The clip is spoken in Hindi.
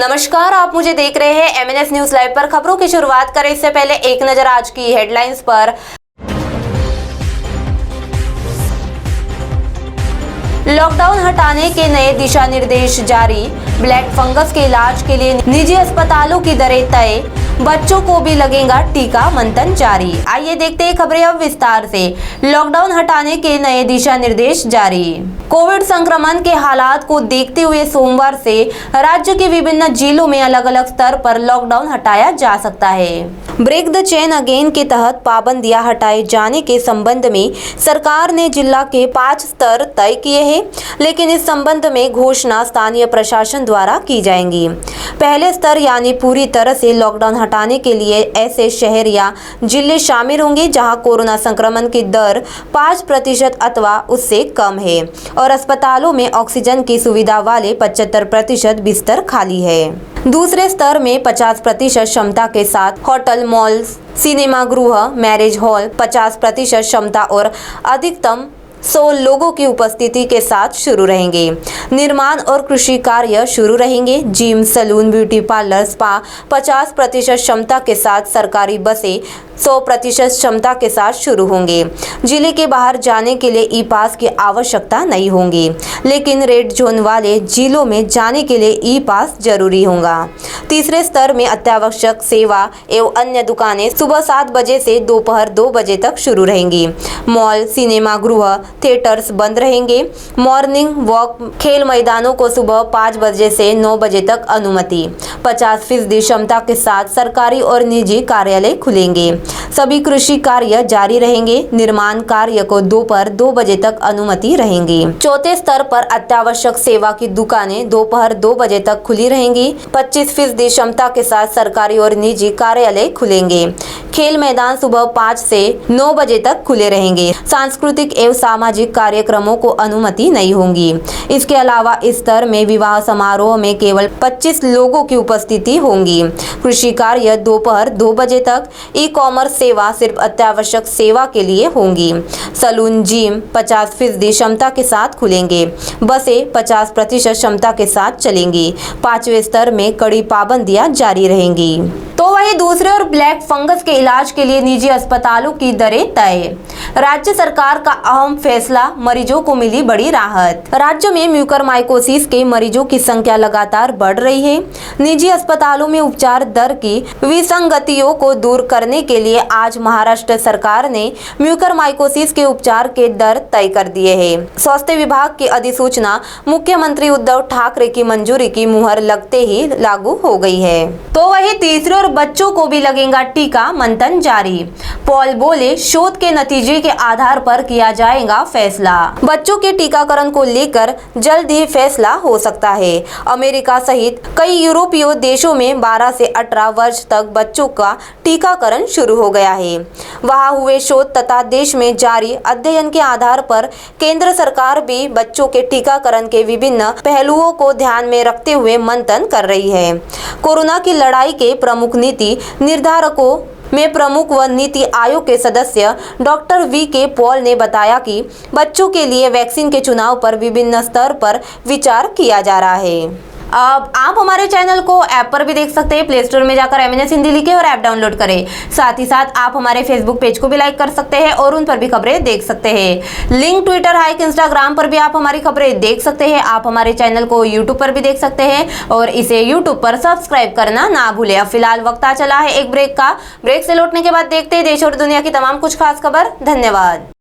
नमस्कार, आप मुझे देख रहे हैं MNS न्यूज लाइव पर। खबरों की शुरुआत करें इससे पहले एक नजर आज की हेडलाइंस पर। लॉकडाउन हटाने के नए दिशा निर्देश जारी। ब्लैक फंगस के इलाज के लिए निजी अस्पतालों की दरें तय। बच्चों को भी लगेगा टीका, मंथन जारी। आइए देखते हैं खबरें अब विस्तार से। लॉकडाउन हटाने के नए दिशा निर्देश जारी। कोविड संक्रमण के हालात को देखते हुए सोमवार से राज्य के विभिन्न जिलों में अलग अलग स्तर पर लॉकडाउन हटाया जा सकता है। ब्रेक द चेन अगेन के तहत पाबंदियां हटाए जाने के संबंध में सरकार ने जिला के 5 स्तर तय किए हैं, लेकिन इस संबंध में घोषणा स्थानीय प्रशासन द्वारा की जाएंगी। पहले स्तर यानी पूरी तरह से लॉकडाउन हटाने के लिए ऐसे शहर या जिले शामिल होंगे जहां कोरोना संक्रमण की दर 5% अथवा उससे कम है और अस्पतालों में ऑक्सीजन की सुविधा वाले 75% बिस्तर खाली है। दूसरे स्तर में 50% क्षमता के साथ होटल, मॉल, सिनेमा गृह, मैरिज हॉल 50% क्षमता और अधिकतम 100 लोगों की उपस्थिति के साथ शुरू रहेंगे। निर्माण और कृषि कार्य शुरू रहेंगे। Gym, salon, beauty parlour, spa 50% क्षमता के साथ, सरकारी बसें 100% क्षमता के साथ शुरू होंगे। जिले के बाहर जाने के लिए ई पास की आवश्यकता नहीं होगी, लेकिन रेड जोन वाले जिलों में जाने के लिए ई पास जरूरी होगा। तीसरे स्तर में अत्यावश्यक सेवा एवं अन्य दुकानें सुबह 7 बजे से दोपहर 2 बजे तक शुरू रहेंगी। मॉल, सिनेमा गृह, थिएटर्स बंद रहेंगे। मॉर्निंग वॉक, खेल मैदानों को सुबह 5 बजे से 9 बजे तक अनुमति। 50% क्षमता के साथ सरकारी और निजी कार्यालय खुलेंगे। सभी कृषि कार्य जारी रहेंगे। निर्माण कार्य को दोपहर 2 बजे तक अनुमति रहेंगी। चौथे स्तर पर अत्यावश्यक सेवा की दुकानें दोपहर 2 बजे तक खुली रहेंगी। 25% क्षमता के साथ सरकारी और निजी कार्यालय खुलेंगे। खेल मैदान सुबह 5 से 9 बजे तक खुले रहेंगे। सांस्कृतिक एवं सामाजिक कार्यक्रमों को अनुमति नहीं होगी। इसके अलावा इस स्तर में विवाह समारोह में केवल 25 लोगों की उपस्थिति होगी। कृषि कार्य दोपहर 2 बजे तक। ई कॉमर्स सेवा सिर्फ अत्यावश्यक सेवा के लिए होंगी। सैलून, जिम 50% क्षमता के साथ खुलेंगे। बसें 50% क्षमता के साथ चलेंगी। 5वें स्तर में कड़ी पाबंदियां जारी रहेंगी। तो वही दूसरे और ब्लैक फंगस के इलाज के लिए निजी अस्पतालों की दरें तय। राज्य सरकार का अहम फैसला, मरीजों को मिली बड़ी राहत। राज्य में म्यूकरमाइकोसिस के मरीजों की संख्या लगातार बढ़ रही है। निजी अस्पतालों में उपचार दर की विसंगतियों को दूर करने के लिए आज महाराष्ट्र सरकार ने म्यूकरमाइकोसिस के उपचार के दर तय कर दिए हैं। स्वास्थ्य विभाग की अधिसूचना मुख्यमंत्री उद्धव ठाकरे की मंजूरी की मुहर लगते ही लागू हो गई है। तो वही तीसरे और बच्चों को भी लगेगा टीका, मंथन जारी। पॉल बोले, शोध के नतीजे के आधार पर किया जाएगा फैसला। बच्चों के टीकाकरण को लेकर जल्द ही फैसला हो सकता है। अमेरिका सहित कई यूरोपीय देशों में 12 से 18 वर्ष तक बच्चों का टीकाकरण शुरू हो गया है। वहां हुए शोध तथा देश में जारी अध्ययन के आधार पर केंद्र सरकार भी बच्चों के टीकाकरण के विभिन्न पहलुओं को ध्यान में रखते हुए मंथन कर रही है। कोरोना की लड़ाई के प्रमुख नीति निर्धारकों में प्रमुख व नीति आयोग के सदस्य डॉक्टर VK पॉल ने बताया कि बच्चों के लिए वैक्सीन के चुनाव पर विभिन्न स्तर पर विचार किया जा रहा है। अब आप हमारे चैनल को ऐप पर भी देख सकते हैं। प्ले स्टोर में जाकर MNS हिंदी लिखें और ऐप डाउनलोड करें। साथ ही साथ आप हमारे फेसबुक पेज को भी लाइक कर सकते हैं और उन पर भी खबरें देख सकते हैं। लिंक, ट्विटर, हाइक, इंस्टाग्राम पर भी आप हमारी खबरें देख सकते हैं। आप हमारे चैनल को यूट्यूब पर भी देख सकते हैं और इसे यूट्यूब पर सब्सक्राइब करना ना भूलें। अब फिलहाल वक्त आ चला है एक ब्रेक का। ब्रेक से लौटने के बाद देखते हैं देश और दुनिया की तमाम कुछ खास खबर। धन्यवाद।